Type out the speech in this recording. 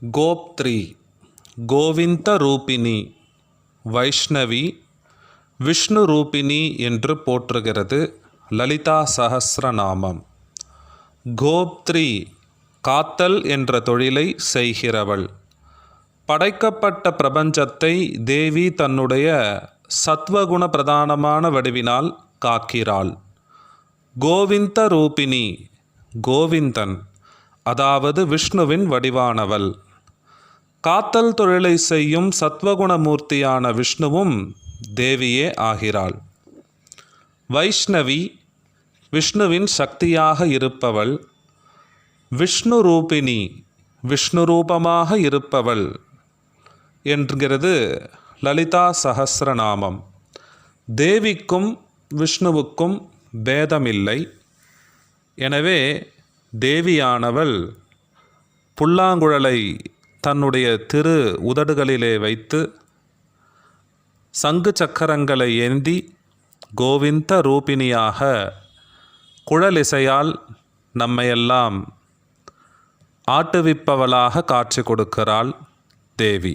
கோப்த்ரி கோவிந்த ரூபிணி வைஷ்ணவி விஷ்ணு ரூபிணி என்று போற்றுகிறது லலிதா சஹஸ்ரநாமம். கோப்த்ரி காத்தல் என்ற தொழிலை செய்கிறவள். படைக்கப்பட்ட பிரபஞ்சத்தை தேவி தன்னுடைய சத்வகுண பிரதானமான வடிவினால் காக்கிறாள். கோவிந்த ரூபிணி கோவிந்தன் அதாவது விஷ்ணுவின் வடிவானவள். காத்தல் தொழிலை செய்யும் சத்வகுணமூர்த்தியான விஷ்ணுவும் தேவியே ஆகிறாள். வைஷ்ணவி விஷ்ணுவின் சக்தியாக இருப்பவள். விஷ்ணு ரூபிணி விஷ்ணு ரூபமாக இருப்பவள் என்கிறது லலிதா சஹஸ்ரநாமம். தேவிக்கும் விஷ்ணுவுக்கும் பேதமில்லை. எனவே தேவியானவள் புல்லாங்குழலை தன்னுடைய திரு உதடுகளிலே வைத்து சங்கு சக்கரங்களை ஏந்தி கோவிந்த ரூபிணியாக குழலிசையால் நம்மையெல்லாம் ஆட்டுவிப்பவளாக காட்சி கொடுக்கிறாள் தேவி.